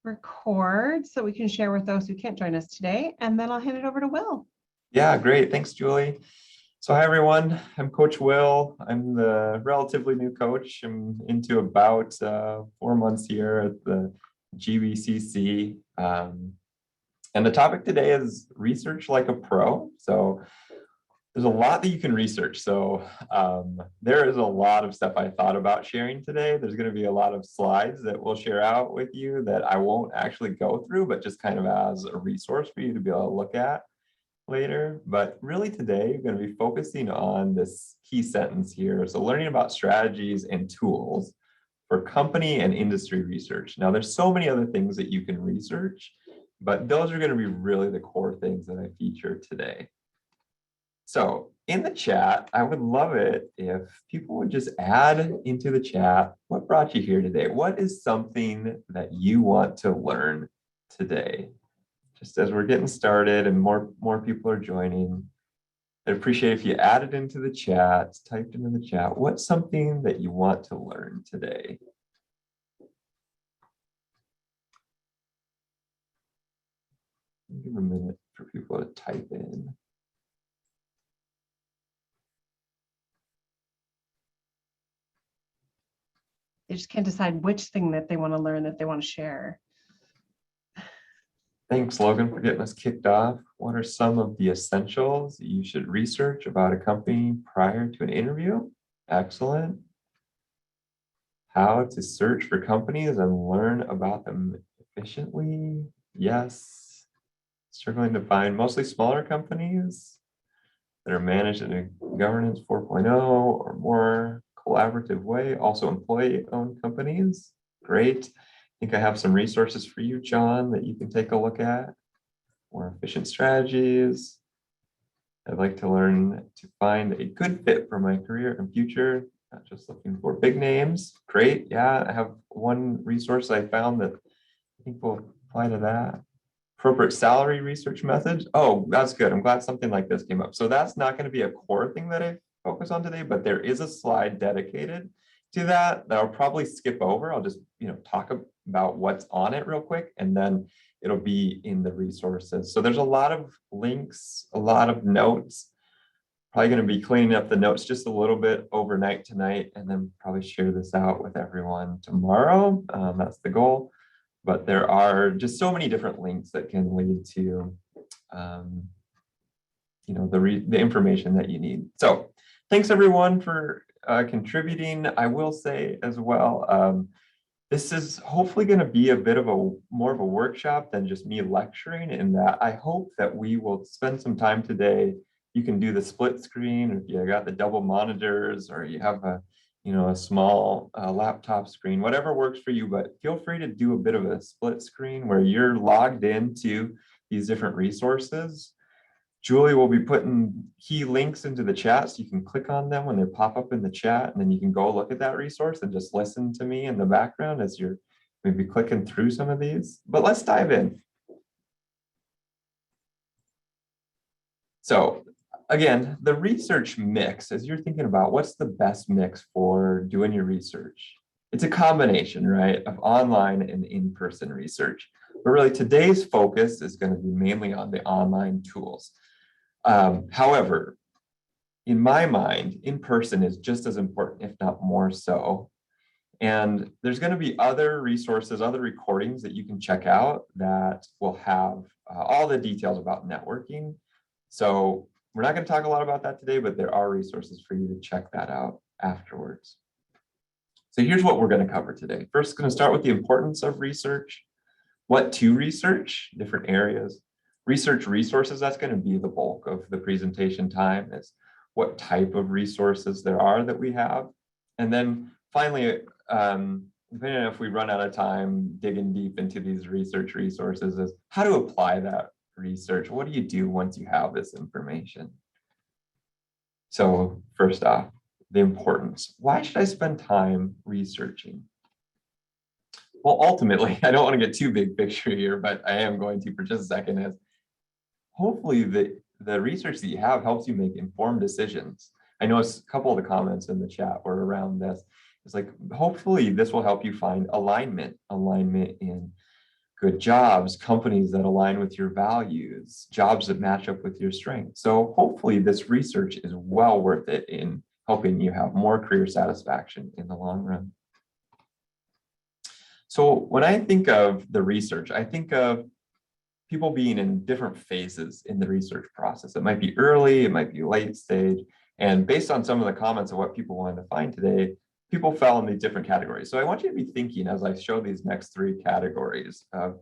record so we can share with those who can't join us today, and then I'll hand it over to Will. Yeah, great. Thanks, Julie. So hi, everyone. I'm Coach Will. I'm the relatively new coach. I'm into about 4 months here at the GBCC. And the topic today is research like a pro. So there's a lot that you can research. So there is a lot of stuff I thought about sharing today. There's going to be a lot of slides that we'll share out with you that I won't actually go through, but just kind of as a resource for you to be able to look at later. But really today, you're going to be focusing on this key sentence here. So learning about strategies and tools for company and industry research. Now, there's so many other things that you can research, but those are going to be really the core things that I feature today. So in the chat, I would love it if people would just add into the chat, what brought you here today? What is something that you want to learn today? Just as we're getting started and more people are joining, I'd appreciate if you added into the chat, typed into the chat, what's something that you want to learn today? Give a minute for people to type in. They just can't decide which thing that they want to learn that they want to share. Thanks, Logan, for getting us kicked off. What are some of the essentials you should research about a company prior to an interview? Excellent. How to search for companies and learn about them efficiently? Yes. Struggling to find mostly smaller companies that are managed in a governance 4.0 or more collaborative way. Also employee-owned companies. Great. I think I have some resources for you, John, that you can take a look at. More efficient strategies. I'd like to learn to find a good fit for my career and future, not just looking for big names. Great. Yeah, I have one resource I found that I think will apply to that. Appropriate salary research methods. Oh, that's good. I'm glad something like this came up. So that's not going to be a core thing that I focus on today, but there is a slide dedicated to that I'll probably skip over. I'll just talk about what's on it real quick, and then it'll be in the resources. So there's a lot of links, a lot of notes. Probably going to be cleaning up the notes just a little bit overnight tonight, and then probably share this out with everyone tomorrow. That's the goal. But there are just so many different links that can lead to the information that you need. So thanks everyone for contributing. I will say as well, this is hopefully going to be a bit of more of a workshop than just me lecturing, in that I hope that we will spend some time today. You can do the split screen, if you got the double monitors, or you have a small laptop screen, whatever works for you, but feel free to do a bit of a split screen where you're logged into these different resources. Julie will be putting key links into the chat, so you can click on them when they pop up in the chat, and then you can go look at that resource and just listen to me in the background as you're maybe clicking through some of these. But let's dive in. So again, the research mix, as you're thinking about what's the best mix for doing your research, it's a combination, right, of online and in-person research. But really today's focus is going to be mainly on the online tools. However, in my mind, in-person is just as important, if not more so. And there's going to be other resources, other recordings that you can check out that will have all the details about networking. So we're not going to talk a lot about that today, but there are resources for you to check that out afterwards. So here's what we're going to cover today. First, going to start with the importance of research, what to research, different areas. Research resources, that's going to be the bulk of the presentation time, is what type of resources there are that we have. And then finally, depending on if we run out of time digging deep into these research resources, is how to apply that research. What do you do once you have this information? So first off, the importance. Why should I spend time researching? Well, ultimately, I don't want to get too big picture here, but I am going to for just a second, is hopefully the research that you have helps you make informed decisions. I know a couple of the comments in the chat were around this. It's like, hopefully this will help you find alignment in good jobs, companies that align with your values, jobs that match up with your strengths. So hopefully this research is well worth it in helping you have more career satisfaction in the long run. So when I think of the research, I think of people being in different phases in the research process. It might be early, it might be late stage. And based on some of the comments of what people wanted to find today, people fell in these different categories. So I want you to be thinking as I show these next three categories of,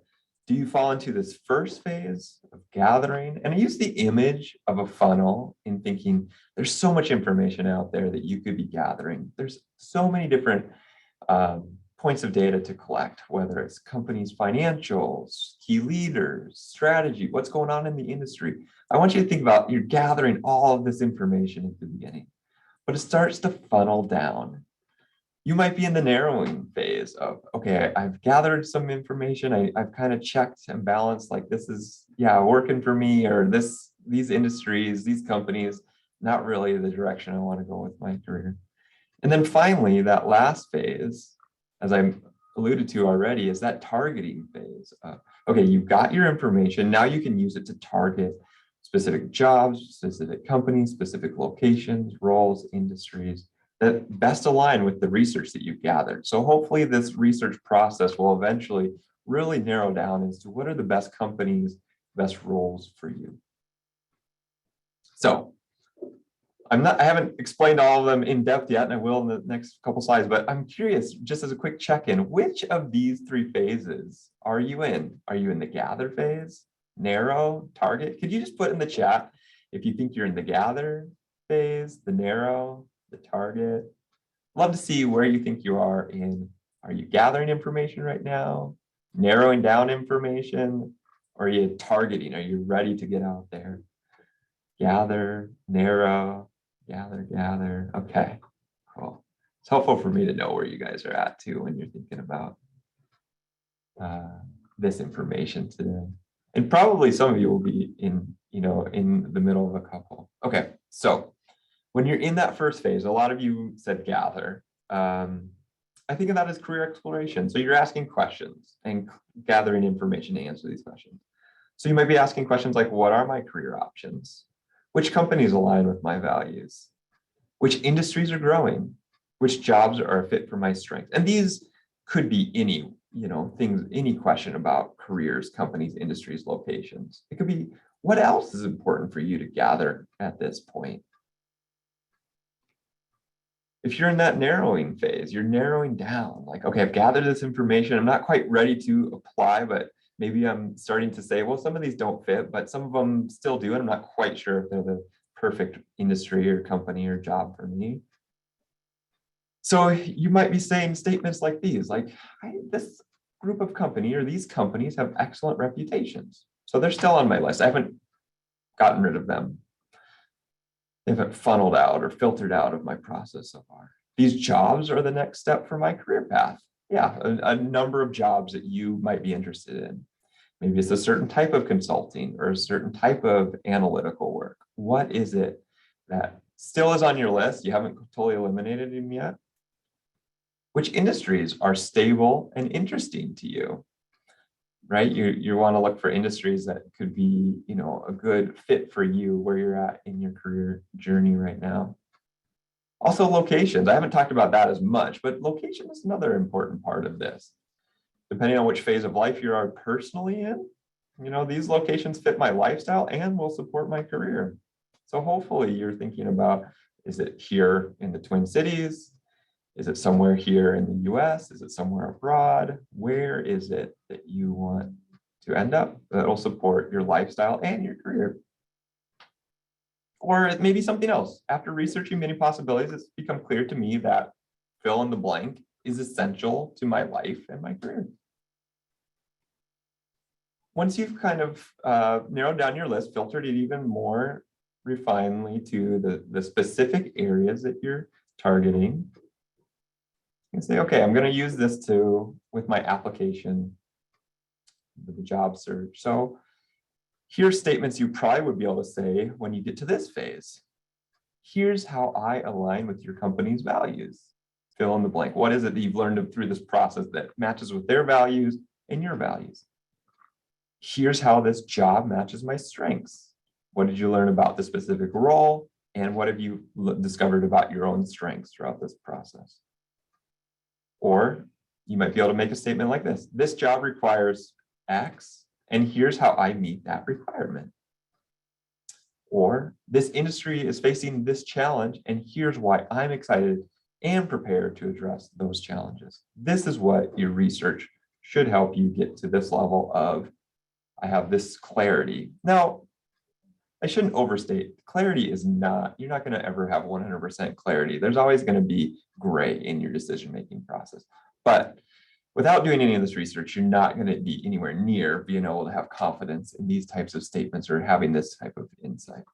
do you fall into this first phase of gathering? And I use the image of a funnel in thinking there's so much information out there that you could be gathering. There's so many different points of data to collect, whether it's companies' financials, key leaders, strategy, what's going on in the industry. I want you to think about you're gathering all of this information at the beginning, but it starts to funnel down. You might be in the narrowing phase of, okay, I've gathered some information. I've kind of checked and balanced, like this is, yeah, working for me, or these industries, these companies, not really the direction I want to go with my career. And then finally, that last phase, as I alluded to already, is that targeting phase. Okay, you've got your information. Now you can use it to target specific jobs, specific companies, specific locations, roles, industries that best align with the research that you've gathered. So hopefully this research process will eventually really narrow down as to what are the best companies, best roles for you. So I haven't explained all of them in depth yet, and I will in the next couple slides, but I'm curious, just as a quick check-in, which of these three phases are you in? Are you in the gather phase, narrow, target? Could you just put in the chat if you think you're in the gather phase, the narrow, the target? Love to see where you think you are in. Are you gathering information right now, narrowing down information, or are you targeting? Are you ready to get out there? Gather, narrow, gather. Okay, cool. It's helpful for me to know where you guys are at too when you're thinking about this information today. And probably some of you will be in the middle of a couple. Okay, so when you're in that first phase, a lot of you said gather. I think of that as career exploration. So you're asking questions and gathering information to answer these questions. So you might be asking questions like, what are my career options? Which companies align with my values? Which industries are growing? Which jobs are a fit for my strengths? And these could be any, things, any question about careers, companies, industries, locations. It could be, what else is important for you to gather at this point? If you're in that narrowing phase, you're narrowing down, like, okay, I've gathered this information. I'm not quite ready to apply, but maybe I'm starting to say, well, some of these don't fit, but some of them still do. And I'm not quite sure if they're the perfect industry or company or job for me. So you might be saying statements like these, like, this group of company or these companies have excellent reputations. So they're still on my list. I haven't gotten rid of them. They haven't funneled out or filtered out of my process so far. These jobs are the next step for my career path. Yeah, a number of jobs that you might be interested in. Maybe it's a certain type of consulting or a certain type of analytical work. What is it that still is on your list? You haven't totally eliminated them yet. Which industries are stable and interesting to you? Right? You want to look for industries that could be, a good fit for you where you're at in your career journey right now. Also locations. I haven't talked about that as much, but location is another important part of this. Depending on which phase of life you are personally in, these locations fit my lifestyle and will support my career. So hopefully you're thinking about, is it here in the Twin Cities? Is it somewhere here in the US? Is it somewhere abroad? Where is it that you want to end up that will support your lifestyle and your career? Or maybe something else. After researching many possibilities, it's become clear to me that fill in the blank is essential to my life and my career. Once you've kind of narrowed down your list, filtered it even more refinedly to the specific areas that you're targeting, you can say, okay, I'm going to use this with my application, with the job search. So here's statements you probably would be able to say when you get to this phase. Here's how I align with your company's values. Fill in the blank. What is it that you've learned through this process that matches with their values and your values? Here's how this job matches my strengths. What did you learn about the specific role? And what have you discovered about your own strengths throughout this process? Or you might be able to make a statement like this. This job requires X, and here's how I meet that requirement. Or this industry is facing this challenge, and here's why I'm excited and prepared to address those challenges. This is what your research should help you get to this level of, I have this clarity. Now, I shouldn't overstate, clarity is not, you're not going to ever have 100% clarity. There's always going to be gray in your decision-making process. But without doing any of this research, you're not going to be anywhere near being able to have confidence in these types of statements or having this type of insight.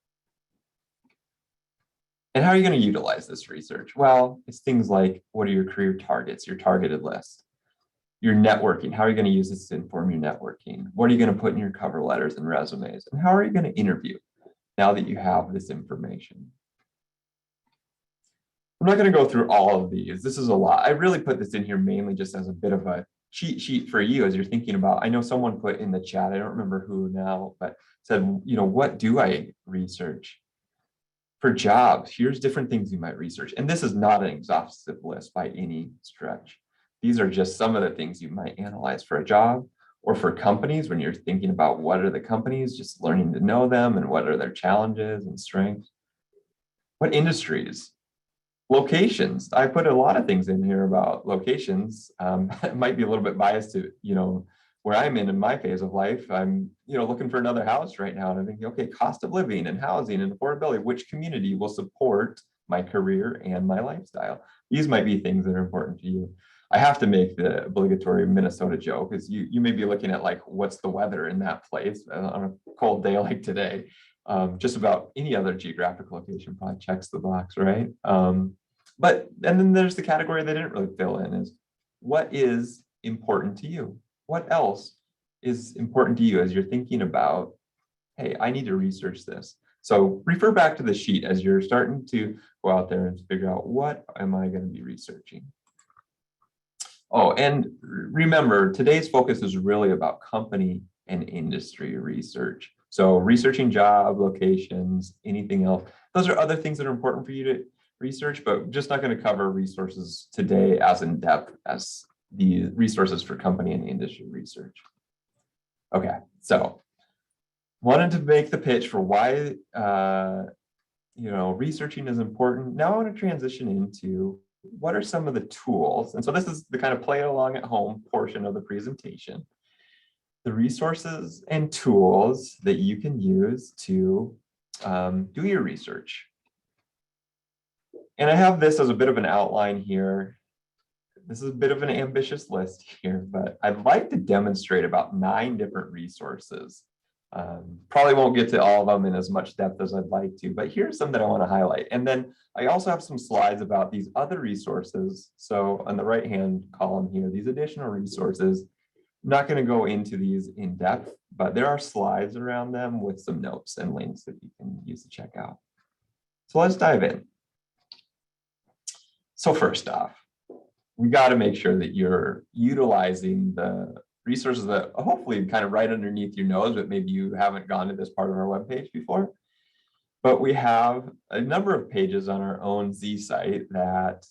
And how are you going to utilize this research? Well, it's things like, what are your career targets, your targeted list? Your networking, how are you going to use this to inform your networking? What are you going to put in your cover letters and resumes? And how are you going to interview now that you have this information? I'm not going to go through all of these. This is a lot. I really put this in here mainly just as a bit of a cheat sheet for you as you're thinking about. I know someone put in the chat, I don't remember who now, but said, what do I research? For jobs, here's different things you might research. And this is not an exhaustive list by any stretch. These are just some of the things you might analyze for a job, or for companies when you're thinking about what are the companies, just learning to know them and what are their challenges and strengths. What industries? Locations. I put a lot of things in here about locations. It might be a little bit biased to, where I'm in my phase of life. I'm, looking for another house right now. And I'm thinking, okay, cost of living and housing and affordability, which community will support my career and my lifestyle? These might be things that are important to you. I have to make the obligatory Minnesota joke, because you may be looking at like, what's the weather in that place on a cold day like today. Just about any other geographic location probably checks the box, right? And then there's the category they didn't really fill in, is what is important to you? What else is important to you as you're thinking about, hey, I need to research this. So refer back to the sheet as you're starting to go out there and figure out, what am I going to be researching? Oh, and remember, today's focus is really about company and industry research. So researching job locations, anything else, those are other things that are important for you to research, but just not going to cover resources today as in depth as the resources for company and industry research. Okay, so wanted to make the pitch for why researching is important. Now I want to transition into what are some of the tools. And so this is the kind of play along at home portion of the presentation. The resources and tools that you can use to do your research. And I have this as a bit of an outline here. This is a bit of an ambitious list here, but I'd like to demonstrate about 9 different resources. Probably won't get to all of them in as much depth as I'd like to, but here's some that I want to highlight. And then I also have some slides about these other resources. So on the right-hand column here, these additional resources, I'm not going to go into these in depth, but there are slides around them with some notes and links that you can use to check out. So let's dive in. So first off, we got to make sure that you're utilizing the resources that hopefully kind of right underneath your nose, but maybe you haven't gone to this part of our webpage before. But we have a number of pages on our own Z site that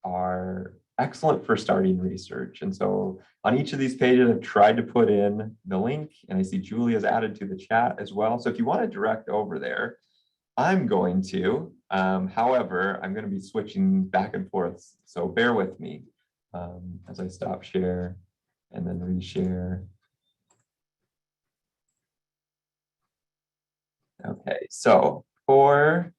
are excellent for starting research. And so on each of these pages, I've tried to put in the link, and I see Julie has added to the chat as well. So if you want to direct over there, I'm going to. However, I'm going to be switching back and forth. So bear with me as I stop share and then reshare. Okay, so for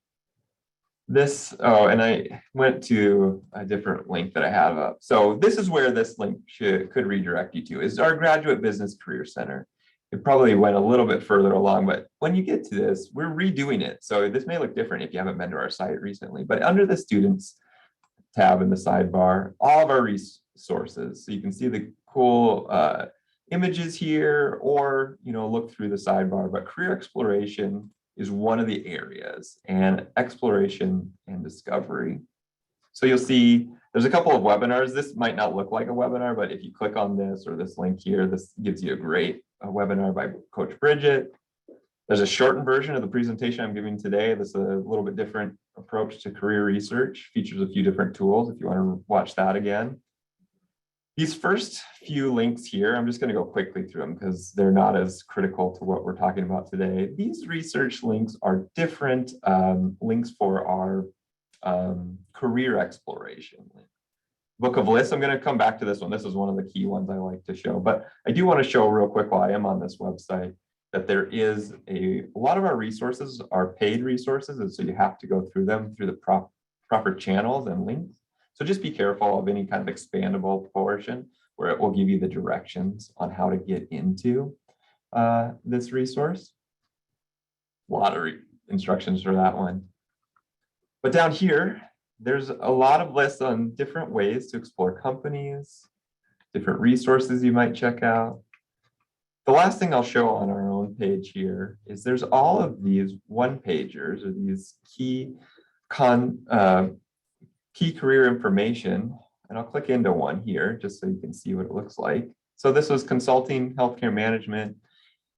this, and I went to a different link that I have up. So this is where this link could redirect you to, is our Graduate Business Career Center. It probably went a little bit further along, but when you get to this, we're redoing it. So this may look different if you haven't been to our site recently, but under the Students tab in the sidebar, all of our resources. So you can see the cool images here, or look through the sidebar, but career exploration is one of the areas, and exploration and discovery. So you'll see there's a couple of webinars. This might not look like a webinar, but if you click on this or this link here, this gives you a great a webinar by Coach Bridget. There's a shortened version of the presentation I'm giving today. This is a little bit different approach to career research, features a few different tools if you want to watch that again. These first few links here, I'm just going to go quickly through them because they're not as critical to what we're talking about today. These research links are different links for our career exploration. Book of lists, I'm going to come back to this one. This is one of the key ones I like to show, but I do want to show real quick while I am on this website that there is a lot of our resources are paid resources, and so you have to go through them through the proper channels and links. So just be careful of any kind of expandable portion where it will give you the directions on how to get into this resource. A lot of instructions for that one. But down here, there's a lot of lists on different ways to explore companies, different resources you might check out. The last thing I'll show on our own page here is there's all of these one-pagers or these key career information, and I'll click into one here just so you can see what it looks like. So this was consulting, healthcare management.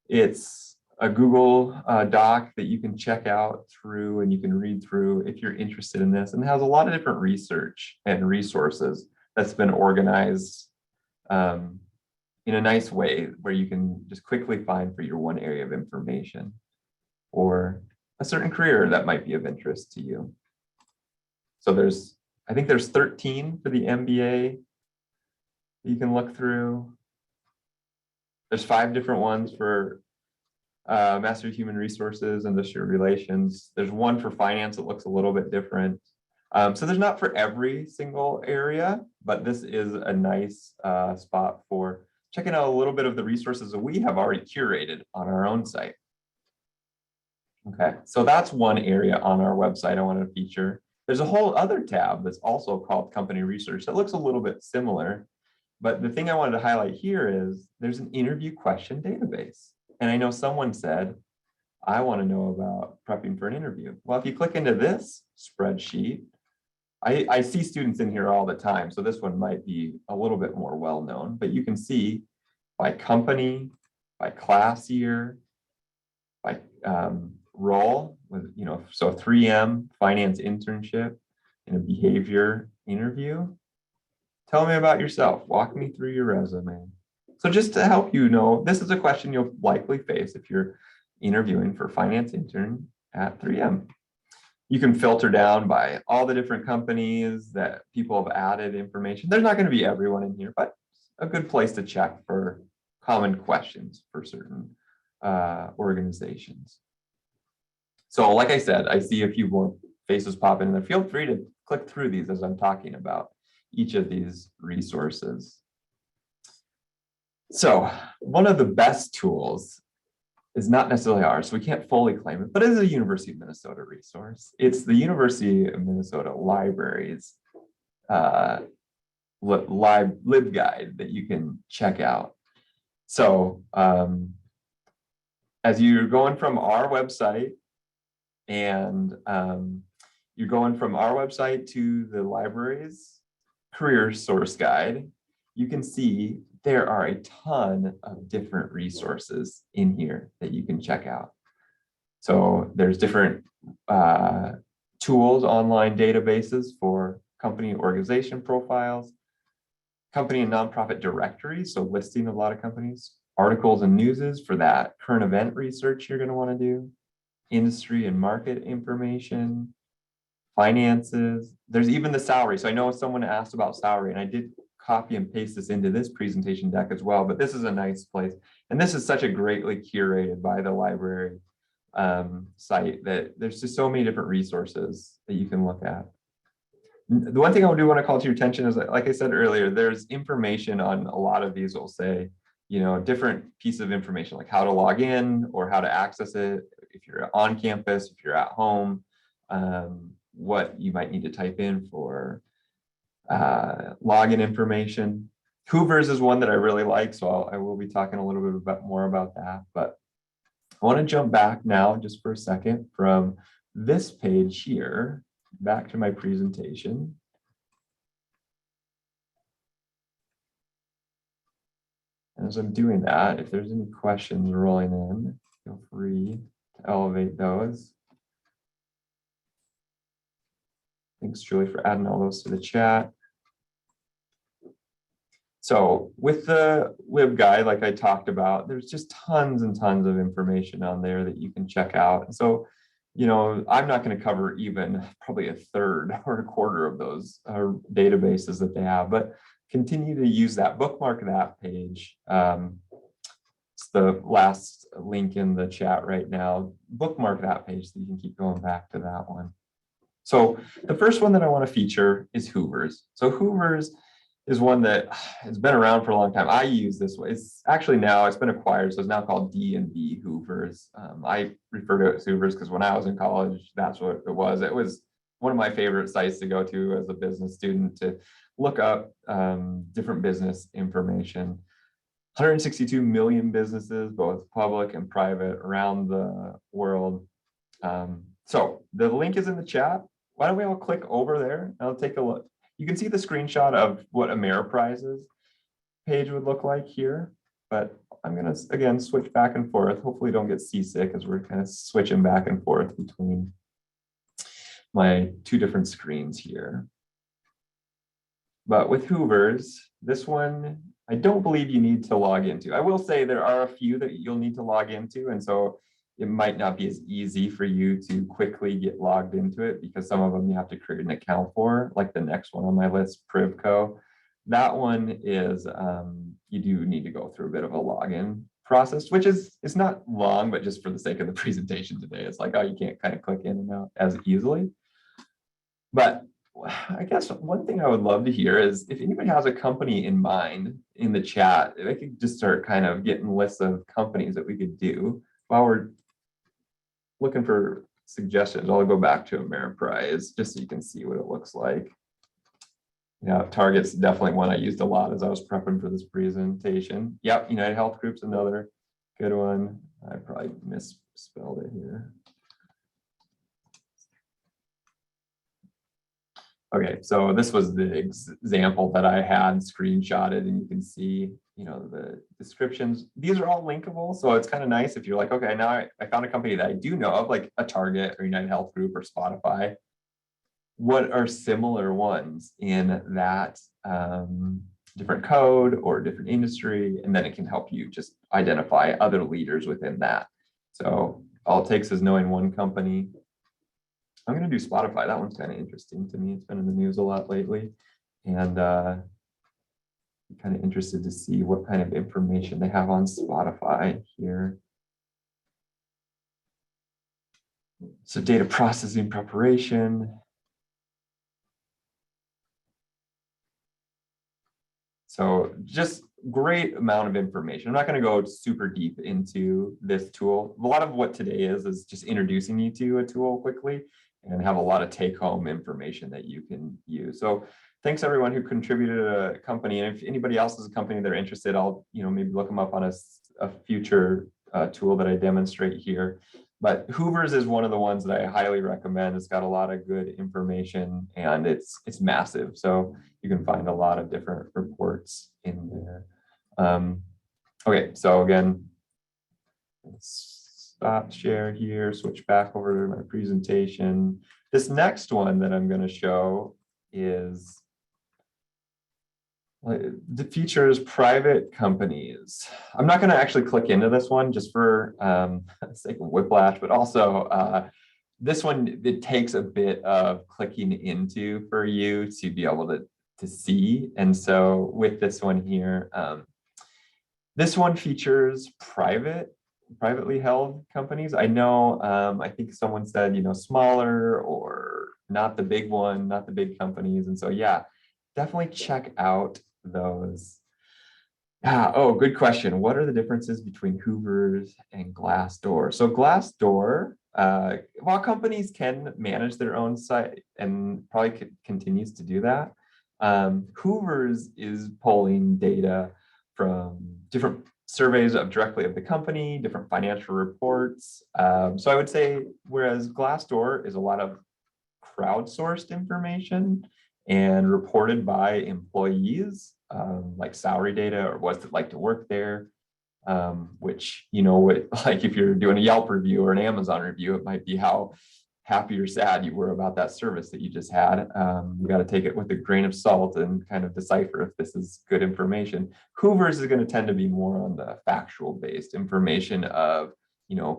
It's a Google Doc that you can check out through and you can read through if you're interested in this, and it has a lot of different research and resources that's been organized in a nice way where you can just quickly find for your one area of information or a certain career that might be of interest to you. So I think there's 13 for the MBA you can look through. There's 5 different ones for Master of Human Resources, Industrial Relations. There's one for finance that looks a little bit different. So there's not for every single area, but this is a nice spot for checking out a little bit of the resources that we have already curated on our own site. Okay, so that's one area on our website I want to feature. There's a whole other tab that's also called Company Research that looks a little bit similar, but the thing I wanted to highlight here is there's an interview question database. And I know someone said, I want to know about prepping for an interview. Well, if you click into this spreadsheet, I see students in here all the time, so this one might be a little bit more well-known, but you can see by company, by class year, by role, with so 3M, finance internship, and a behavior interview. Tell me about yourself. Walk me through your resume. So just to help you know, this is a question you'll likely face if you're interviewing for finance intern at 3M. You can filter down by all the different companies that people have added information. There's not going to be everyone in here, but a good place to check for common questions for certain organizations. So like I said, I see a few more faces pop in there. Feel free to click through these as I'm talking about each of these resources. So one of the best tools is not necessarily ours, so we can't fully claim it, but it is a University of Minnesota resource. It's the University of Minnesota Libraries LibGuide that you can check out. So as you're going from our website and you're going from our website to the library's career source guide, you can see there are a ton of different resources in here that you can check out. So there's different tools, online databases for company organization profiles, company and nonprofit directories, so listing a lot of companies, articles and newses for that current event research you're going to want to do, industry and market information, finances. There's even the salary. So I know someone asked about salary, and I did copy and paste this into this presentation deck as well, but this is a nice place. And this is such a greatly curated by the library site that there's just so many different resources that you can look at. The one thing I do want to call to your attention is that, like I said earlier, there's information on a lot of these will say, different piece of information, like how to log in or how to access it. If you're on campus, if you're at home, what you might need to type in for login information. Hoovers is one that I really like, so I will be talking a little bit more about that. But I want to jump back now just for a second from this page here back to my presentation. As I'm doing that, if there's any questions rolling in, feel free to elevate those. Thanks, Julie, for adding all those to the chat. So with the LibGuide, like I talked about, there's just tons and tons of information on there that you can check out. So, you know, I'm not going to cover even probably a third or a quarter of those databases that they have, but continue to use that, bookmark that page. It's the last link in the chat right now. Bookmark that page so you can keep going back to that one. So the first one that I want to feature is Hoovers. So Hoovers is one that has been around for a long time. I use this one. It's actually now, it's been acquired, so it's now called D&B Hoovers. I refer to it as Hoovers because when I was in college, that's what it was. It was one of my favorite sites to go to as a business student to look up different business information. 162 million businesses, both public and private, around the world. So the link is in the chat. Why don't we all click over there? I'll take a look. You can see the screenshot of what Ameriprise's page would look like here, but I'm gonna, again, switch back and forth. Hopefully don't get seasick as we're kind of switching back and forth between my two different screens here. But with Hoovers, this one, I don't believe you need to log into. I will say there are a few that you'll need to log into, and so it might not be as easy for you to quickly get logged into it because some of them you have to create an account for, like the next one on my list, Privco. That one is, you do need to go through a bit of a login process, which is, it's not long, but just for the sake of the presentation today, it's like, oh, you can't kind of click in and out as easily. But I guess one thing I would love to hear is if anybody has a company in mind in the chat, if I could just start kind of getting lists of companies that we could do while we're looking for suggestions. I'll go back to Ameriprise just so you can see what it looks like. Yeah, Target's definitely one I used a lot as I was prepping for this presentation. Yep, United Health Group's another good one. I probably misspelled it here. Okay, so this was the example that I had screenshotted, and you can see, you know, the descriptions. These are all linkable, so it's kind of nice if you're like, okay, now I found a company that I do know of, like a Target or United Health Group or Spotify. What are similar ones in that different code or different industry? And then it can help you just identify other leaders within that. So all it takes is knowing one company. I'm going to do Spotify. That one's kind of interesting to me. It's been in the news a lot lately. And I'm kind of interested to see what kind of information they have on Spotify here. So data processing preparation. So just great amount of information. I'm not going to go super deep into this tool. A lot of what today is just introducing you to a tool quickly and have a lot of take-home information that you can use. So thanks everyone who contributed a company. And if anybody else has a company they're interested, I'll maybe look them up on a future tool that I demonstrate here. But Hoovers is one of the ones that I highly recommend. It's got a lot of good information and it's massive. So you can find a lot of different reports in there. Okay, so again, let's stop share here, switch back over to my presentation. This next one that I'm going to show is the features private companies. I'm not going to actually click into this one just for sake of whiplash, but also this one, it takes a bit of clicking into for you to be able to see. And so with this one here, this one features privately held companies. I know, I think someone said, smaller or not the big one, not the big companies. And so, yeah, definitely check out those. Oh, good question. What are the differences between Hoovers and Glassdoor? So Glassdoor, while companies can manage their own site and probably continues to do that, Hoovers is pulling data from different surveys directly of the company, different financial reports. So I would say, whereas Glassdoor is a lot of crowdsourced information and reported by employees, like salary data or what's it like to work there, which, like if you're doing a Yelp review or an Amazon review, it might be how happy or sad you were about that service that you just had. You got to take it with a grain of salt and kind of decipher if this is good information. Hoovers is going to tend to be more on the factual based information of,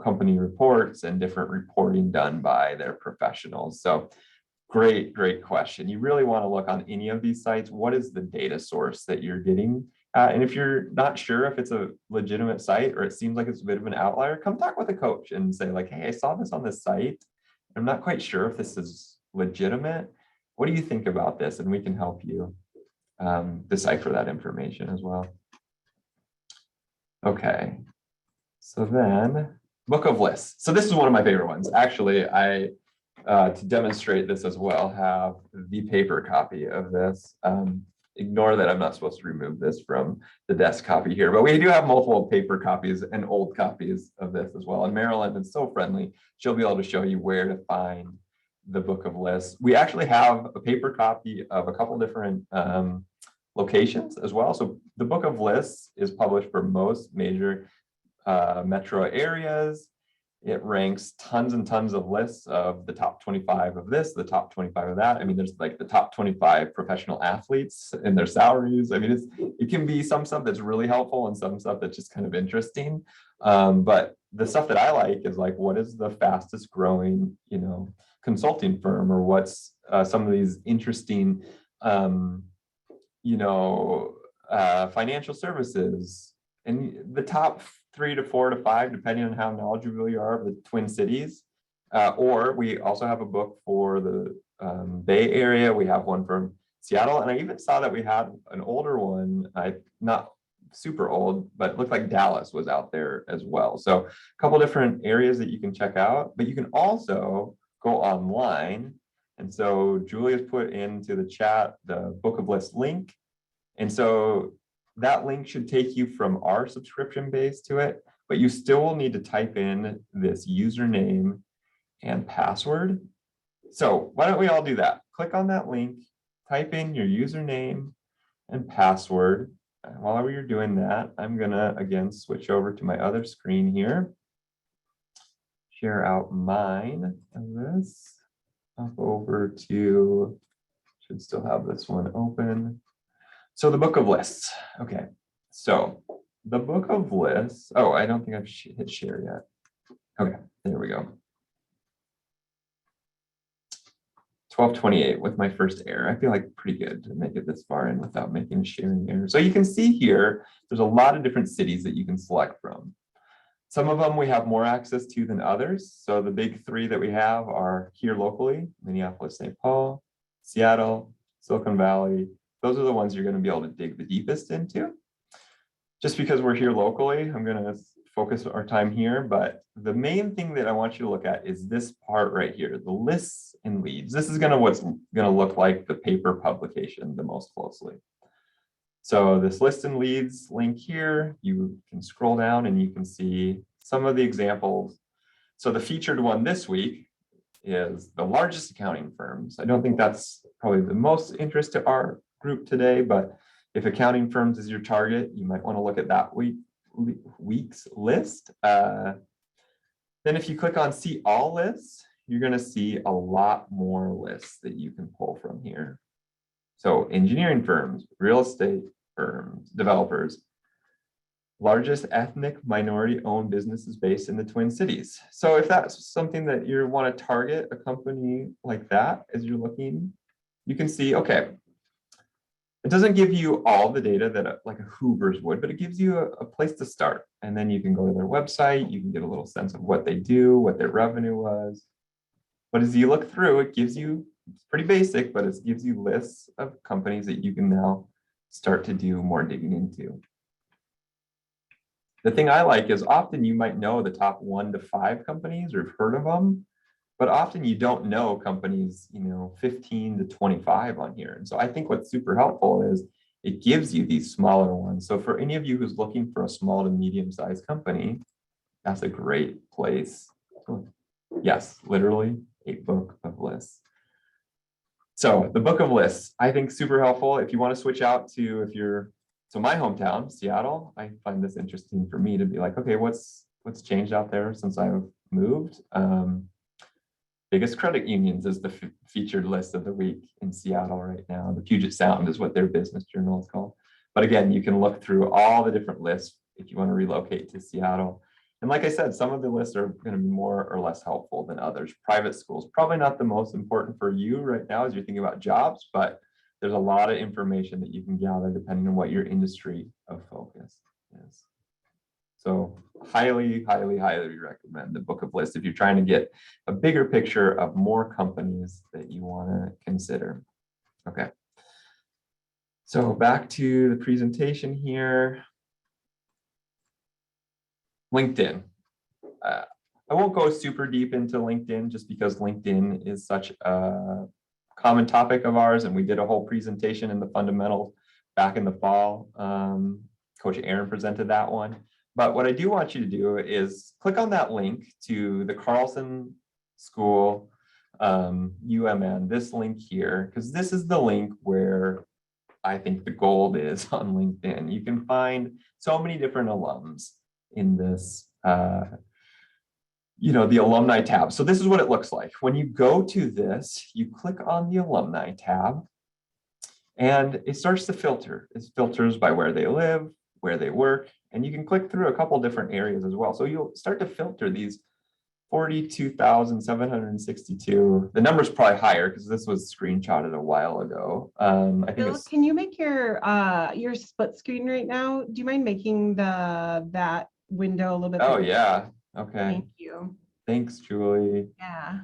company reports and different reporting done by their professionals. So great question. You really want to look on any of these sites. What is the data source that you're getting? And if you're not sure if it's a legitimate site or it seems like it's a bit of an outlier, come talk with a coach and say like, hey, I saw this on this site. I'm not quite sure if this is legitimate. What do you think about this? And we can help you decipher that information as well. Okay, so then book of lists. So this is one of my favorite ones. Actually, I, to demonstrate this as well, have the paper copy of this. Ignore that I'm not supposed to remove this from the desk copy here, but we do have multiple paper copies and old copies of this as well. And Marilyn is so friendly. She'll be able to show you where to find the book of lists. We actually have a paper copy of a couple different locations as well. So the book of lists is published for most major metro areas. It ranks tons and tons of lists of the top 25 of this, the top 25 of that. I mean, there's like the top 25 professional athletes and their salaries. I mean, it can be some stuff that's really helpful and some stuff that's just kind of interesting. But the stuff that I like is like, what is the fastest growing, consulting firm, or what's some of these interesting, financial services, and the top 3 to 4 to 5, depending on how knowledgeable you are of the Twin Cities. Or we also have a book for the Bay Area. We have one from Seattle. And I even saw that we had an older one, not super old, but looked like Dallas was out there as well. So a couple different areas that you can check out, but you can also go online. And so Julia's put into the chat the Book of Lists link. And so that link should take you from our subscription base to it, but you still will need to type in this username and password. So why don't we all do that? Click on that link, type in your username and password. While you're doing that, I'm gonna again switch over to my other screen here. Share out mine of this. Up over to, should still have this one open. So the book of lists. Okay, so the book of lists. Oh, I don't think I've hit share yet. Okay, there we go. 12:28 with my first error. I feel like pretty good to make it this far in without making a sharing error. So you can see here, there's a lot of different cities that you can select from. Some of them we have more access to than others. So the big 3 that we have are here locally: Minneapolis, St. Paul, Seattle, Silicon Valley. Those are the ones you're going to be able to dig the deepest into. Just because we're here locally, I'm going to focus our time here, but the main thing that I want you to look at is this part right here, the lists and leads. This is what's going to look like the paper publication the most closely. So this list and leads link here, you can scroll down and you can see some of the examples. So the featured one this week is the largest accounting firms. I don't think that's probably the most interest to our group today, but if accounting firms is your target, you might want to look at that week's list. Then if you click on see all lists, you're going to see a lot more lists that you can pull from here. So engineering firms, real estate firms, developers, largest ethnic minority owned businesses based in the Twin Cities. So if that's something that you want to target a company like that as you're looking, you can see, okay, it doesn't give you all the data that like a Hoovers would, but it gives you a place to start. And then you can go to their website, you can get a little sense of what they do, what their revenue was. But as you look through, it gives you, it's pretty basic, but it gives you lists of companies that you can now start to do more digging into. The thing I like is often you might know the top 1 to 5 companies or have heard of them, but often you don't know companies, 15 to 25 on here. And so I think what's super helpful is it gives you these smaller ones. So for any of you who's looking for a small to medium-sized company, that's a great place. Yes, literally a book of lists. So the book of lists, I think super helpful if you want to switch out to so my hometown, Seattle. I find this interesting for me to be like, okay, what's changed out there since I've moved? Biggest credit unions is the featured list of the week in Seattle right now. The Puget Sound is what their business journal is called. But again, you can look through all the different lists if you want to relocate to Seattle. And like I said, some of the lists are going to be more or less helpful than others. Private schools, probably not the most important for you right now as you're thinking about jobs, but there's a lot of information that you can gather depending on what your industry of focus is. So highly, highly, highly recommend the book of lists if you're trying to get a bigger picture of more companies that you want to consider. Okay. So back to the presentation here. LinkedIn. I won't go super deep into LinkedIn just because LinkedIn is such a common topic of ours, and we did a whole presentation in the fundamentals back in the fall. Coach Aaron presented that one. But what I do want you to do is click on that link to the Carlson School, UMN, this link here, because this is the link where I think the gold is on LinkedIn. You can find so many different alums in this, the alumni tab. So this is what it looks like. When you go to this, you click on the alumni tab and it starts to filter. It filters by where they live, where they work, and you can click through a couple different areas as well. So you'll start to filter these 42,762. The number's probably higher because this was screenshotted a while ago. I think Bill, can you make your split screen right now? Do you mind making that window a little bit bigger? Oh yeah. Okay. Thank you. Thanks, Julie. Yeah.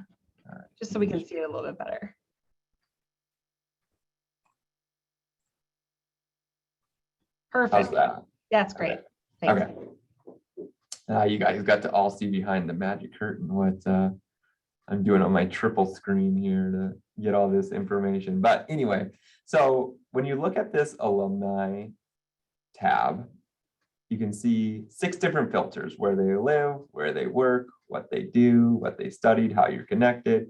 All right. Just so we can see it a little bit better. Perfect. How's that? That's great. Okay. Thanks. Okay. You guys got to all see behind the magic curtain what I'm doing on my triple screen here to get all this information. But anyway, so when you look at this alumni tab, you can see 6 different filters: where they live, where they work, what they do, what they studied, how you're connected.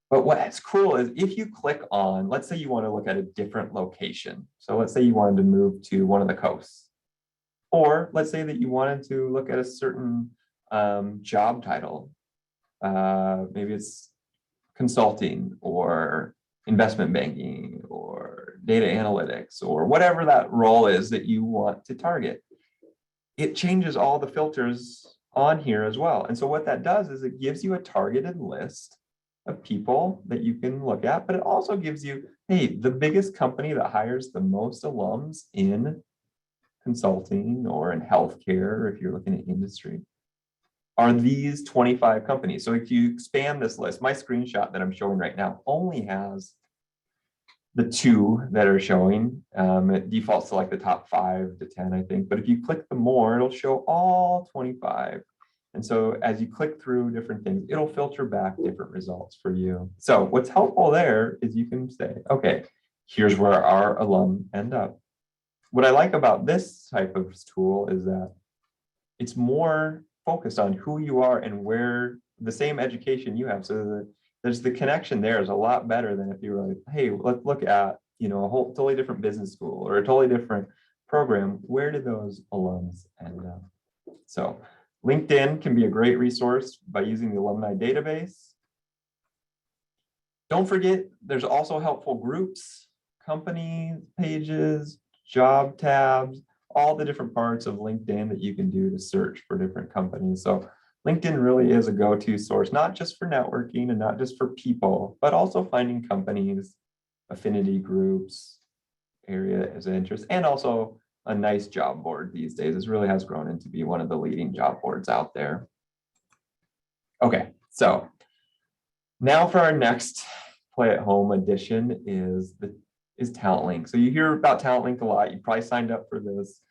But what's cool is if you click on, let's say you want to look at a different location. So let's say you wanted to move to one of the coasts. Or let's say that you wanted to look at a certain job title. Maybe it's consulting or investment banking or data analytics or whatever that role is that you want to target. It changes all the filters on here as well. And so what that does is it gives you a targeted list of people that you can look at, but it also gives you, hey, the biggest company that hires the most alums in consulting or in healthcare, if you're looking at industry, are these 25 companies. So if you expand this list, my screenshot that I'm showing right now only has the 2 that are showing. It defaults to like the top 5 to 10, I think. But if you click the more, it'll show all 25. And so as you click through different things, it'll filter back different results for you. So what's helpful there is you can say, okay, here's where our alum end up. What I like about this type of tool is that it's more focused on who you are and where the same education you have. So there's the connection there is a lot better than if you were like, hey, let's look at, a whole totally different business school or a totally different program. Where did those alums end up? So LinkedIn can be a great resource by using the alumni database. Don't forget, there's also helpful groups, company pages, job tabs, all the different parts of LinkedIn that you can do to search for different companies. So LinkedIn really is a go-to source, not just for networking and not just for people, but also finding companies, affinity groups, areas of interest, and also a nice job board these days. This really has grown into be one of the leading job boards out there. Okay, so now for our next play at home edition is Talent Link. So you hear about Talent Link a lot. You probably signed up for this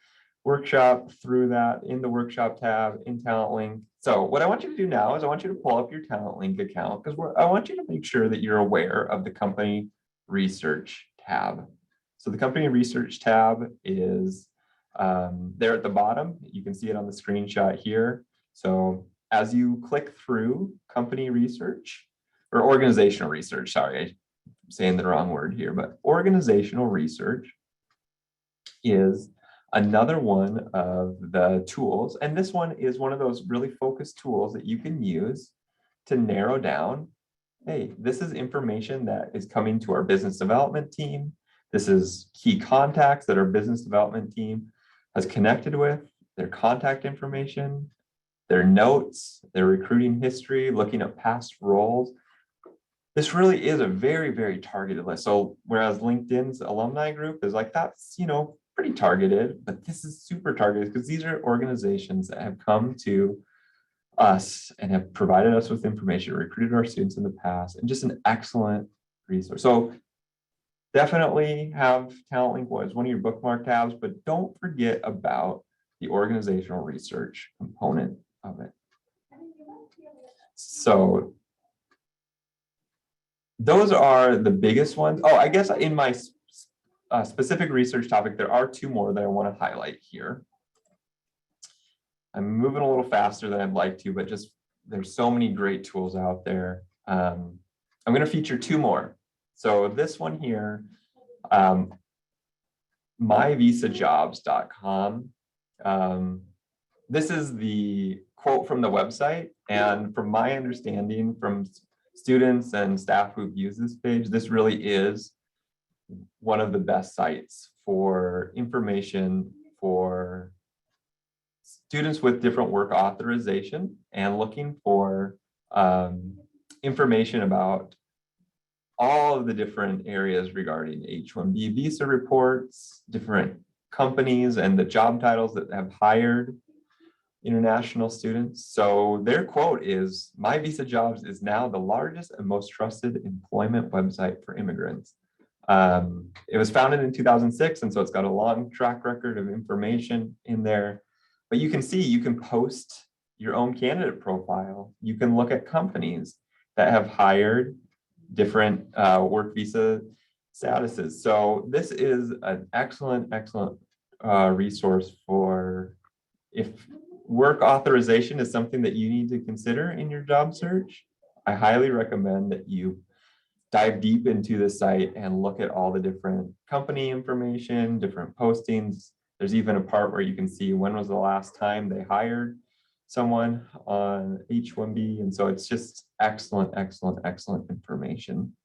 workshop through that in the workshop tab in Talent Link. So what I want you to do now is I want you to pull up your Talent Link account because I want you to make sure that you're aware of the company research tab. So the company research tab is there at the bottom. You can see it on the screenshot here. So as you click through company research or organizational research, sorry, saying the wrong word here, but organizational research is another one of the tools. And this one is one of those really focused tools that you can use to narrow down, hey, this is information that is coming to our business development team. This is key contacts that our business development team has connected with, their contact information, their notes, their recruiting history, looking at past roles. This really is a very, very targeted list. So whereas LinkedIn's alumni group is like, that's, pretty targeted, but this is super targeted because these are organizations that have come to us and have provided us with information, recruited our students in the past, and just an excellent resource. So definitely have Talent Link as one of your bookmark tabs, but don't forget about the organizational research component of it. So those are the biggest ones. Oh, I guess in my specific research topic, there are two more that I want to highlight here. I'm moving a little faster than I'd like to, but just there's so many great tools out there. I'm going to feature two more. So this one here, myvisajobs.com. This is the quote from the website. And from my understanding from students and staff who've used this page, this really is one of the best sites for information for students with different work authorization and looking for information about all of the different areas regarding H-1B visa reports, different companies and the job titles that have hired international students. So their quote is, "My Visa Jobs is now the largest and most trusted employment website for immigrants." It was founded in 2006, and so it's got a long track record of information in there. But you can see, you can post your own candidate profile. You can look at companies that have hired different work visa statuses. So this is an excellent, excellent resource for if work authorization is something that you need to consider in your job search. I highly recommend that you dive deep into the site and look at all the different company information, different postings. There's even a part where you can see when was the last time they hired someone on H-1B. And so it's just excellent, excellent, excellent information.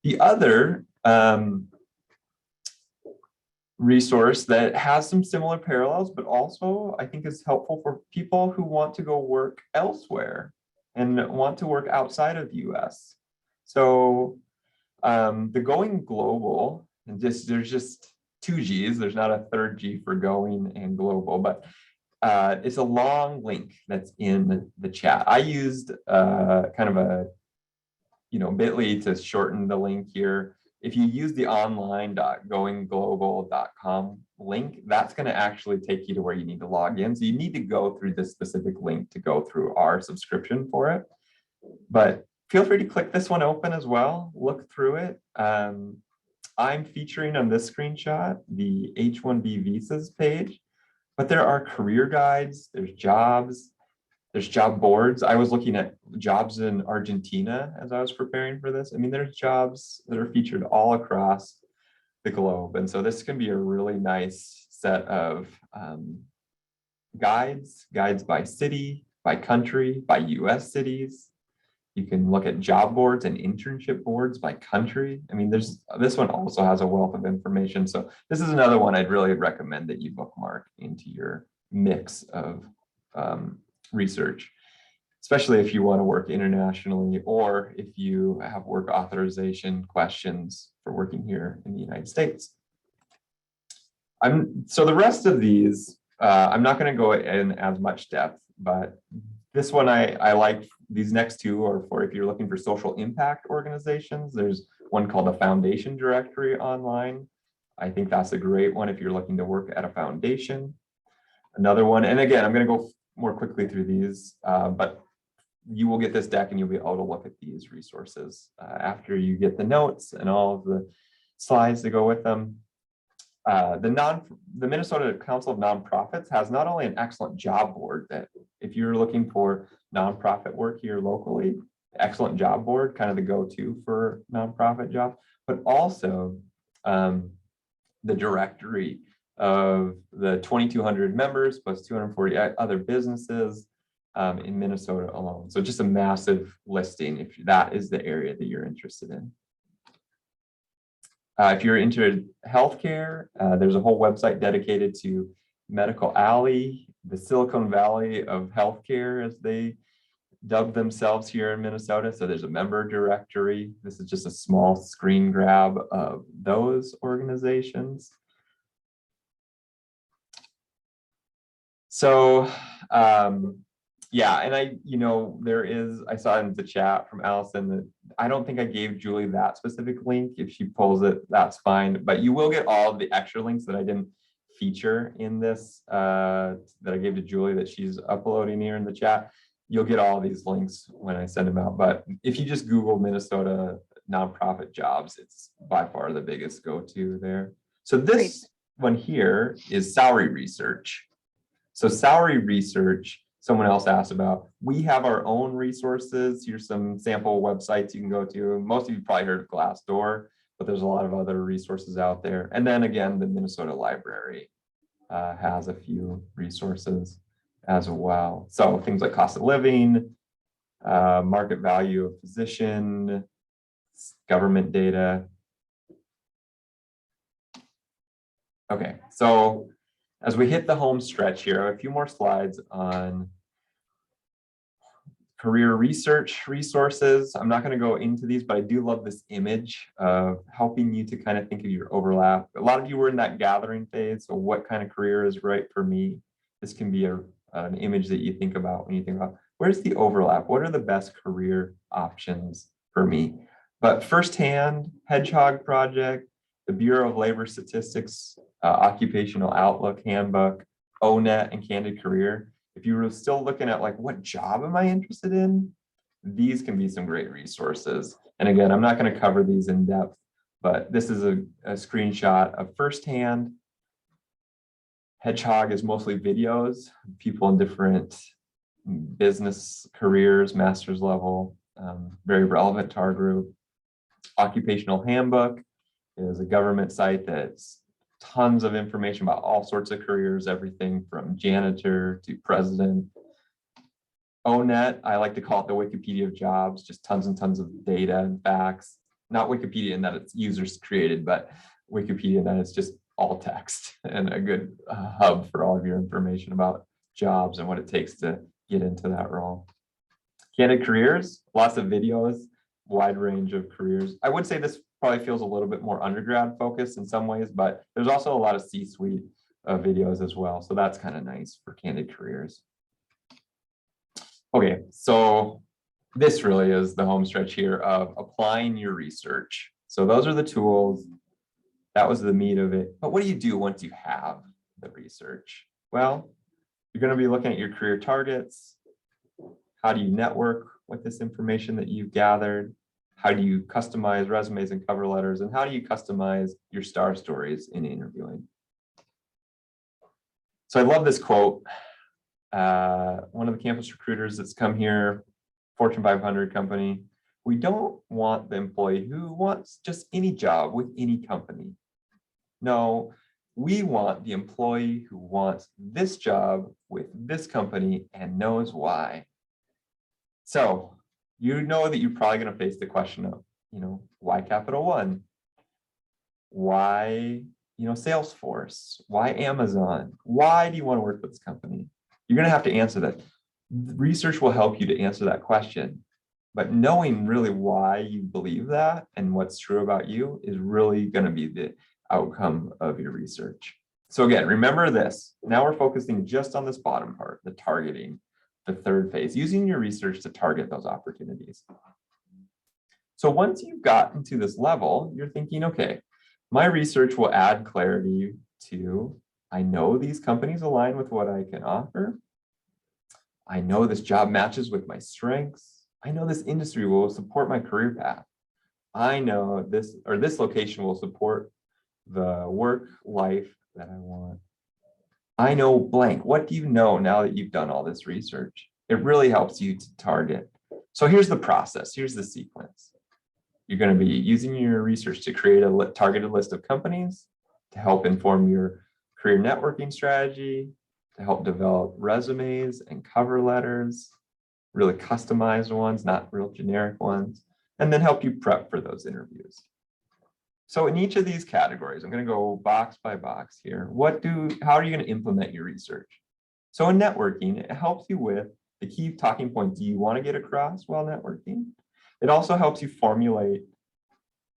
The other resource that has some similar parallels, but also I think is helpful for people who want to go work elsewhere and want to work outside of the US. So the Going Global, and there's just two G's, there's not a third G for going and global, but it's a long link that's in the chat. I used kind of a, bit.ly to shorten the link here. If you use the online.goingglobal.com link, that's going to actually take you to where you need to log in. So you need to go through this specific link to go through our subscription for it. But feel free to click this one open as well. Look through it. I'm featuring on this screenshot the H-1B visas page, but there are career guides, there's jobs, there's job boards. I was looking at jobs in Argentina as I was preparing for this. I mean, there's jobs that are featured all across the globe. And so this can be a really nice set of guides by city, by country, by US cities. You can look at job boards and internship boards by country. I mean, this one also has a wealth of information. So this is another one I'd really recommend that you bookmark into your mix of research, especially if you want to work internationally or if you have work authorization questions for working here in the United States. So the rest of these, I'm not going to go in as much depth, but this one I like. These next two are for if you're looking for social impact organizations. There's one called the Foundation Directory online. I think that's a great one if you're looking to work at a foundation. Another one, and again, I'm going to go more quickly through these, but you will get this deck and you'll be able to look at these resources after you get the notes and all of the slides that go with them. The Minnesota Council of Nonprofits has not only an excellent job board that if you're looking for nonprofit work here locally, excellent job board, kind of the go-to for nonprofit jobs, but also the directory of the 2,200 members plus 240 other businesses in Minnesota alone. So just a massive listing if that is the area that you're interested in. If you're into healthcare, there's a whole website dedicated to Medical Alley, the Silicon Valley of healthcare, as they dub themselves here in Minnesota. So there's a member directory. This is just a small screen grab of those organizations. So yeah, and I saw in the chat from Allison that I don't think I gave Julie that specific link. If she pulls it, that's fine. But you will get all of the extra links that I didn't feature in this that I gave to Julie that she's uploading here in the chat. You'll get all these links when I send them out. But if you just Google Minnesota nonprofit jobs, it's by far the biggest go-to there. So this one here is salary research. So salary research, someone else asked about. We have our own resources. Here's some sample websites you can go to. Most of you probably heard of Glassdoor, but there's a lot of other resources out there. And then again, the Minnesota Library has a few resources as well. So things like cost of living, market value of position, government data. Okay, so as we hit the home stretch here, I have a few more slides on career research resources. I'm not going to go into these, but I do love this image of helping you to kind of think of your overlap. A lot of you were in that gathering phase. So what kind of career is right for me? This can be an image that you think about when you think about where's the overlap? What are the best career options for me? But firsthand, Hedgehog Project, the Bureau of Labor Statistics, Occupational Outlook Handbook, ONET, and Candid Career. If you were still looking at like, what job am I interested in? These can be some great resources. And again, I'm not going to cover these in depth, but this is a screenshot of firsthand. Hedgehog is mostly videos, people in different business careers, master's level, very relevant to our group. Occupational Handbook is a government site that's tons of information about all sorts of careers, everything from janitor to president. ONET, I like to call it the Wikipedia of jobs, just tons and tons of data and facts. Not Wikipedia in that it's users created, but Wikipedia in that it's just all text and a good hub for all of your information about jobs and what it takes to get into that role. Candid Careers, lots of videos, wide range of careers. I would say this probably feels a little bit more undergrad focused in some ways, but there's also a lot of C-suite videos as well. So that's kind of nice for Candid Careers. Okay, so this really is the home stretch here of applying your research. So those are the tools. That was the meat of it. But what do you do once you have the research? Well, you're going to be looking at your career targets. How do you network with this information that you've gathered? How do you customize resumes and cover letters? And how do you customize your star stories in interviewing? So I love this quote. One of the campus recruiters that's come here, Fortune 500 company. We don't want the employee who wants just any job with any company. No, we want the employee who wants this job with this company and knows why. So you know that you're probably going to face the question of, why Capital One? Why, Salesforce? Why Amazon? Why do you want to work with this company? You're going to have to answer that. Research will help you to answer that question. But knowing really why you believe that and what's true about you is really going to be the outcome of your research. So again, remember this. Now we're focusing just on this bottom part, the targeting, the third phase, using your research to target those opportunities. So once you've gotten to this level, you're thinking, okay, my research will add clarity to, I know these companies align with what I can offer. I know this job matches with my strengths. I know this industry will support my career path. I know this location will support the work life that I want. I know blank. What do you know now that you've done all this research? It really helps you to target. So here's the process. Here's the sequence. You're going to be using your research to create a targeted list of companies to help inform your career networking strategy, to help develop resumes and cover letters, really customized ones, not real generic ones, and then help you prep for those interviews. So in each of these categories, I'm going to go box by box here. How are you going to implement your research? So in networking, it helps you with the key talking points you want to get across while networking. It also helps you formulate,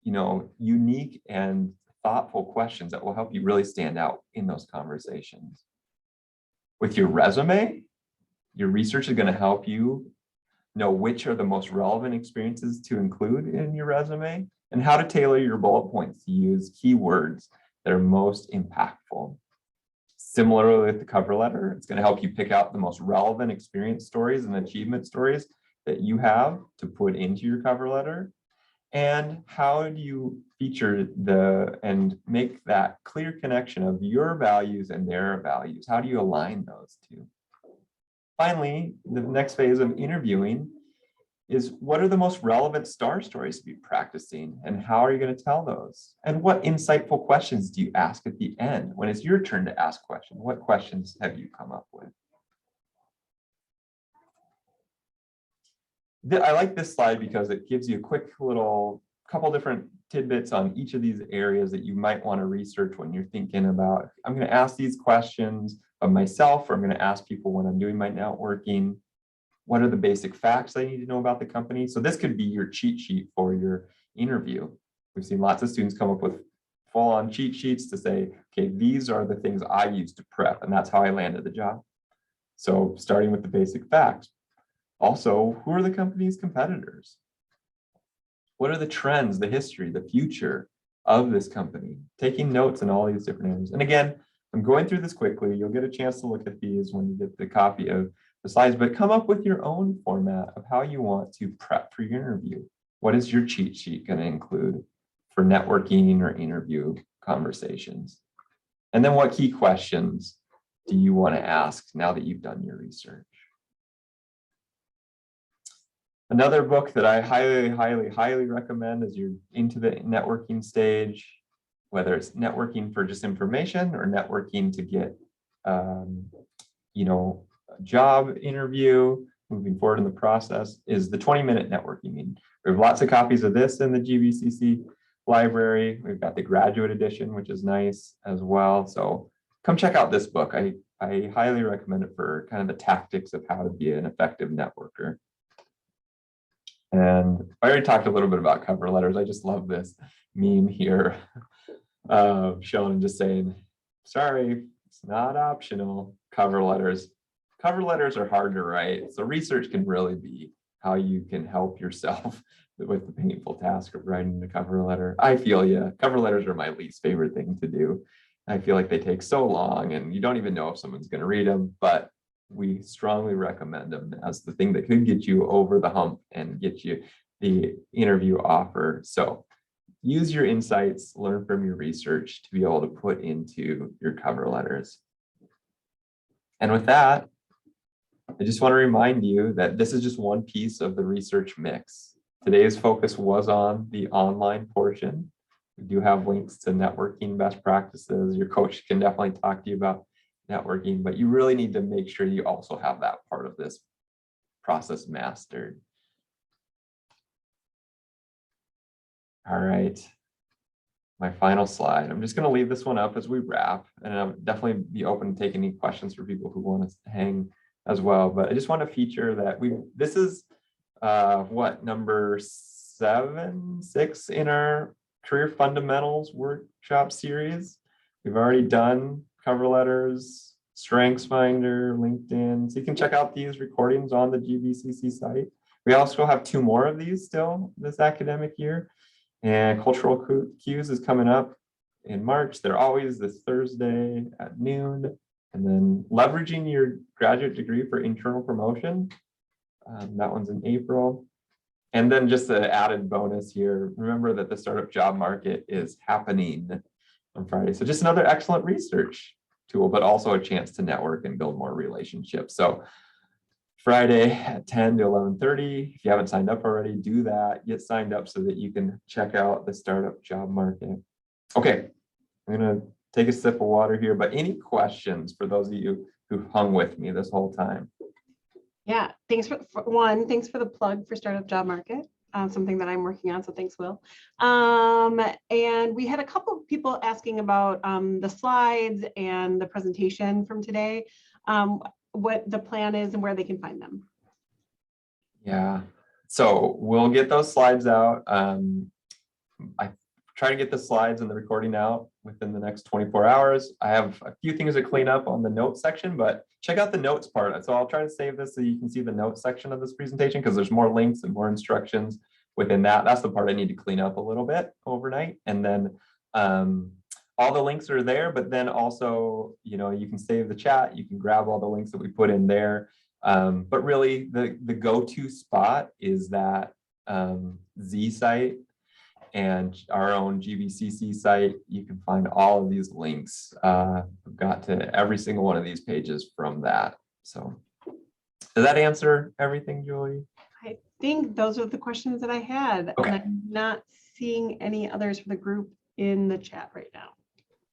unique and thoughtful questions that will help you really stand out in those conversations. With your resume, your research is going to help you know which are the most relevant experiences to include in your resume and how to tailor your bullet points to use keywords that are most impactful. Similarly with the cover letter, it's going to help you pick out the most relevant experience stories and achievement stories that you have to put into your cover letter. And how do you feature and make that clear connection of your values and their values? How do you align those two? Finally, the next phase of interviewing is what are the most relevant star stories to be practicing and how are you going to tell those? And what insightful questions do you ask at the end when it's your turn to ask questions? What questions have you come up with? I like this slide because it gives you a quick little couple different tidbits on each of these areas that you might want to research when you're thinking about, I'm going to ask these questions of myself, or I'm going to ask people when I'm doing my networking. What are the basic facts I need to know about the company? So this could be your cheat sheet for your interview. We've seen lots of students come up with full-on cheat sheets to say, okay, these are the things I use to prep, and that's how I landed the job. So starting with the basic facts. Also, who are the company's competitors? What are the trends, the history, the future of this company? Taking notes in all these different areas. And again, I'm going through this quickly. You'll get a chance to look at these when you get the copy of the slides, but come up with your own format of how you want to prep for your interview. What is your cheat sheet going to include for networking or interview conversations? And then what key questions do you want to ask now that you've done your research? Another book that I highly, highly, highly recommend as you're into the networking stage, whether it's networking for just information or networking to get, a job interview, moving forward in the process, is the 20-minute networking meeting. We have lots of copies of this in the GVCC library. We've got the graduate edition, which is nice as well. So come check out this book. I highly recommend it for kind of the tactics of how to be an effective networker. And I already talked a little bit about cover letters. I just love this meme here showing just saying, sorry, it's not optional. Cover letters. Cover letters are hard to write. So research can really be how you can help yourself with the painful task of writing the cover letter. I feel you. Cover letters are my least favorite thing to do. I feel like they take so long and you don't even know if someone's going to read them, but we strongly recommend them as the thing that could get you over the hump and get you the interview offer. So use your insights, learn from your research to be able to put into your cover letters. And with that, I just want to remind you that this is just one piece of the research mix. Today's focus was on the online portion. We do have links to networking best practices. Your coach can definitely talk to you about networking, but you really need to make sure you also have that part of this process mastered. All right, my final slide. I'm just going to leave this one up as we wrap, and I'll definitely be open to taking any questions for people who want to hang as well. But I just want to feature that this is number 6 in our career fundamentals workshop series. We've already done cover letters, strengths finder, LinkedIn. So you can check out these recordings on the GVCC site. We also have 2 more of these still this academic year. And cultural cues is coming up in March. They're always this Thursday at noon. And then leveraging your graduate degree for internal promotion. That one's in April. And then just an added bonus here. Remember that the startup job market is happening on Friday. So just another excellent research tool, but also a chance to network and build more relationships. So Friday at 10 to 11:30. If you haven't signed up already, do that. Get signed up so that you can check out the startup job market. Okay, I'm gonna take a sip of water here, but any questions for those of you who hung with me this whole time? Yeah, thanks for thanks for the plug for Startup Job Market. Something that I'm working on, so thanks, Will. And we had a couple of people asking about the slides and the presentation from today, what the plan is and where they can find them. Yeah, so we'll get those slides out. I try to get the slides and the recording out within the next 24 hours. I have a few things to clean up on the notes section, but check out the notes part. So I'll try to save this so you can see the notes section of this presentation because there's more links and more instructions within that. That's the part I need to clean up a little bit overnight. And then all the links are there, but then also, you know, you can save the chat, you can grab all the links that we put in there. But really the go-to spot is that Z site and our own GBCC site. You can find all of these links. We've got to every single one of these pages from that. So does that answer everything, Julie? I think those are the questions that I had. Okay. And I'm not seeing any others for the group in the chat right now.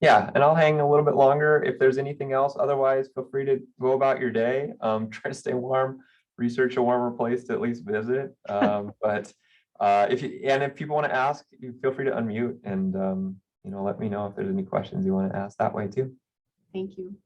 Yeah, and I'll hang a little bit longer if there's anything else. Otherwise, feel free to go about your day. Try to stay warm, research a warmer place to at least visit. But if people want to ask, you feel free to unmute and you know, let me know if there's any questions you want to ask that way too. Thank you.